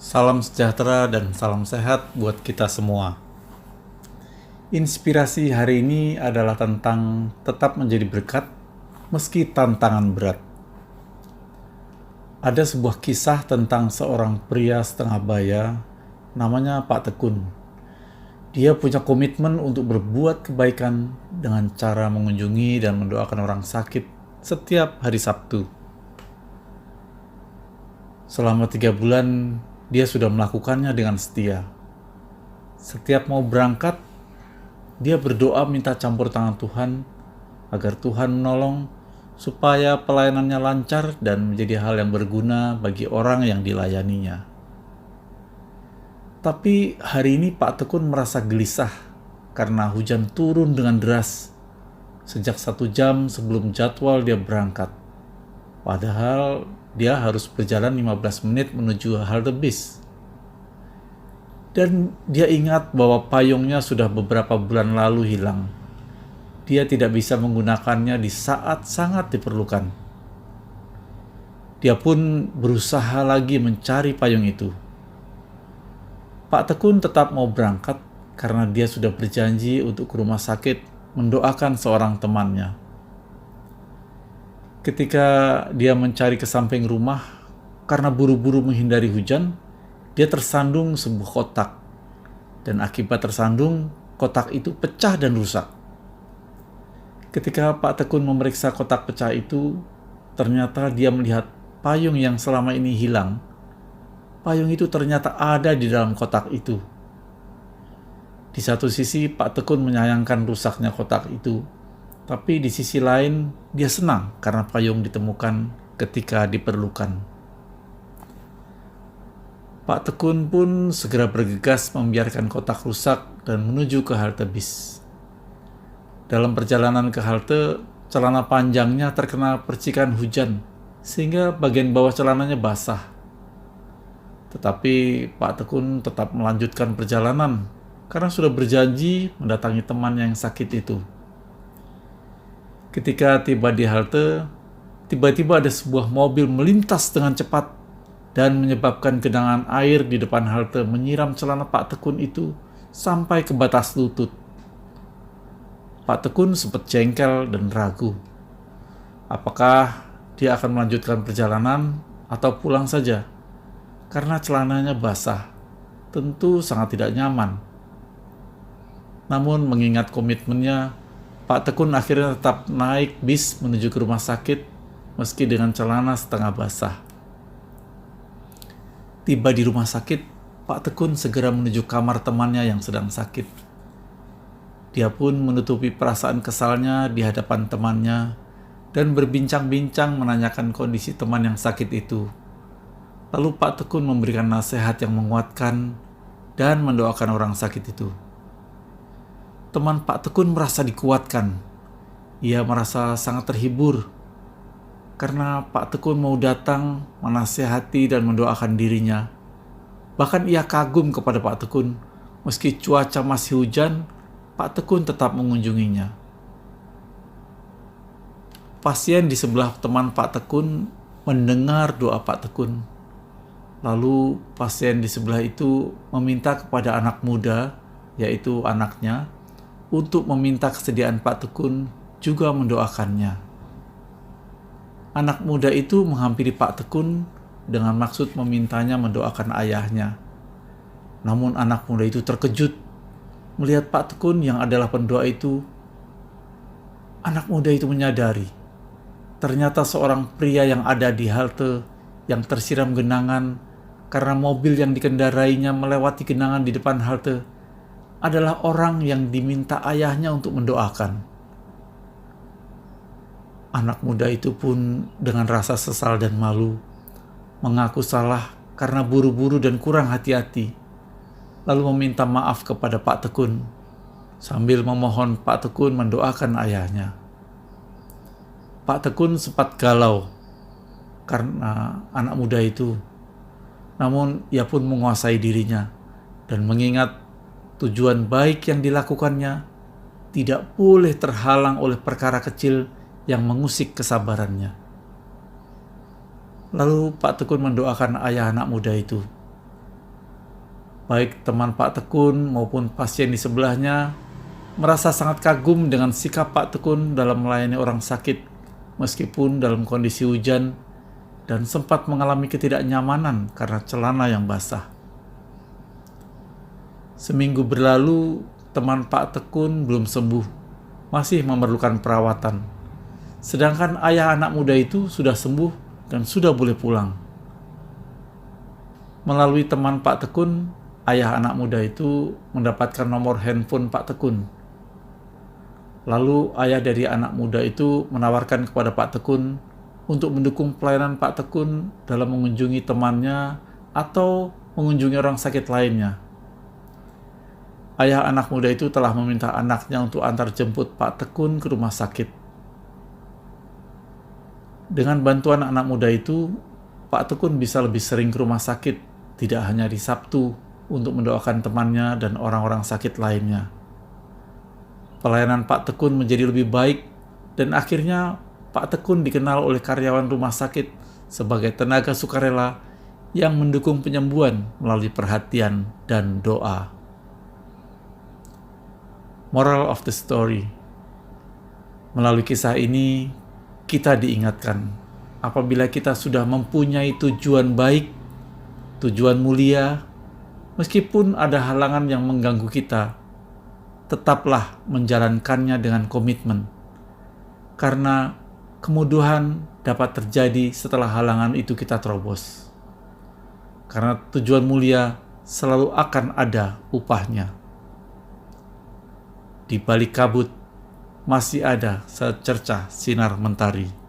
Salam sejahtera dan salam sehat buat kita semua. Inspirasi hari ini adalah tentang tetap menjadi berkat meski tantangan berat. Ada sebuah kisah tentang seorang pria setengah baya, namanya Pak Tekun. Dia punya komitmen untuk berbuat kebaikan dengan cara mengunjungi dan mendoakan orang sakit setiap hari Sabtu. Selama 3 bulan, dia sudah melakukannya dengan setia. Setiap mau berangkat, dia berdoa minta campur tangan Tuhan agar Tuhan menolong supaya pelayanannya lancar dan menjadi hal yang berguna bagi orang yang dilayaninya. Tapi hari ini Pak Tekun merasa gelisah karena hujan turun dengan deras sejak 1 jam sebelum jadwal dia berangkat. Padahal dia harus berjalan 15 menit menuju halte bis. Dan dia ingat bahwa payungnya sudah beberapa bulan lalu hilang. Dia tidak bisa menggunakannya di saat sangat diperlukan. Dia pun berusaha lagi mencari payung itu. Pak Tekun tetap mau berangkat karena dia sudah berjanji untuk ke rumah sakit mendoakan seorang temannya. Ketika dia mencari ke samping rumah, karena buru-buru menghindari hujan, dia tersandung sebuah kotak. Dan akibat tersandung, kotak itu pecah dan rusak. Ketika Pak Tekun memeriksa kotak pecah itu, ternyata dia melihat payung yang selama ini hilang. Payung itu ternyata ada di dalam kotak itu. Di satu sisi, Pak Tekun menyayangkan rusaknya kotak itu. Tapi di sisi lain, dia senang karena payung ditemukan ketika diperlukan. Pak Tekun pun segera bergegas membiarkan kotak rusak dan menuju ke halte bis. Dalam perjalanan ke halte, celana panjangnya terkena percikan hujan, sehingga bagian bawah celananya basah. Tetapi Pak Tekun tetap melanjutkan perjalanan karena sudah berjanji mendatangi teman yang sakit itu. Ketika tiba di halte, tiba-tiba ada sebuah mobil melintas dengan cepat dan menyebabkan genangan air di depan halte menyiram celana Pak Tekun itu sampai ke batas lutut. Pak Tekun sempat jengkel dan ragu. Apakah dia akan melanjutkan perjalanan atau pulang saja? Karena celananya basah, tentu sangat tidak nyaman. Namun mengingat komitmennya, Pak Tekun akhirnya tetap naik bis menuju ke rumah sakit meski dengan celana setengah basah. Tiba di rumah sakit, Pak Tekun segera menuju kamar temannya yang sedang sakit. Dia pun menutupi perasaan kesalnya di hadapan temannya dan berbincang-bincang menanyakan kondisi teman yang sakit itu. Lalu Pak Tekun memberikan nasihat yang menguatkan dan mendoakan orang sakit itu. Teman Pak Tekun merasa dikuatkan. Ia merasa sangat terhibur karena Pak Tekun mau datang menasihati dan mendoakan dirinya. Bahkan ia kagum kepada Pak Tekun. Meski cuaca masih hujan, Pak Tekun tetap mengunjunginya. Pasien di sebelah teman Pak Tekun mendengar doa Pak Tekun. Lalu pasien di sebelah itu meminta kepada anak muda, yaitu anaknya, untuk meminta kesediaan Pak Tekun juga mendoakannya. Anak muda itu menghampiri Pak Tekun dengan maksud memintanya mendoakan ayahnya. Namun anak muda itu terkejut melihat Pak Tekun yang adalah pendoa itu. Anak muda itu menyadari ternyata seorang pria yang ada di halte yang tersiram genangan karena mobil yang dikendarainya melewati genangan di depan halte adalah orang yang diminta ayahnya untuk mendoakan. Anak muda itu pun dengan rasa sesal dan malu mengaku salah karena buru-buru dan kurang hati-hati, lalu meminta maaf kepada Pak Tekun sambil memohon Pak Tekun mendoakan ayahnya. Pak Tekun sempat galau karena anak muda itu, namun ia pun menguasai dirinya dan mengingat tujuan baik yang dilakukannya tidak boleh terhalang oleh perkara kecil yang mengusik kesabarannya. Lalu Pak Tekun mendoakan ayah anak muda itu. Baik teman Pak Tekun maupun pasien di sebelahnya merasa sangat kagum dengan sikap Pak Tekun dalam melayani orang sakit meskipun dalam kondisi hujan dan sempat mengalami ketidaknyamanan karena celana yang basah. Seminggu berlalu, teman Pak Tekun belum sembuh, masih memerlukan perawatan. Sedangkan ayah anak muda itu sudah sembuh dan sudah boleh pulang. Melalui teman Pak Tekun, ayah anak muda itu mendapatkan nomor handphone Pak Tekun. Lalu ayah dari anak muda itu menawarkan kepada Pak Tekun untuk mendukung pelayanan Pak Tekun dalam mengunjungi temannya atau mengunjungi orang sakit lainnya. Ayah anak muda itu telah meminta anaknya untuk antar jemput Pak Tekun ke rumah sakit. Dengan bantuan anak muda itu, Pak Tekun bisa lebih sering ke rumah sakit, tidak hanya di Sabtu, untuk mendoakan temannya dan orang-orang sakit lainnya. Pelayanan Pak Tekun menjadi lebih baik, dan akhirnya Pak Tekun dikenal oleh karyawan rumah sakit sebagai tenaga sukarela yang mendukung penyembuhan melalui perhatian dan doa. Moral of the story: melalui kisah ini, kita diingatkan apabila kita sudah mempunyai tujuan baik, tujuan mulia, meskipun ada halangan yang mengganggu kita, tetaplah menjalankannya dengan komitmen. Karena kemudahan dapat terjadi setelah halangan itu kita terobos. Karena tujuan mulia selalu akan ada upahnya. Di balik kabut masih ada secercah sinar mentari.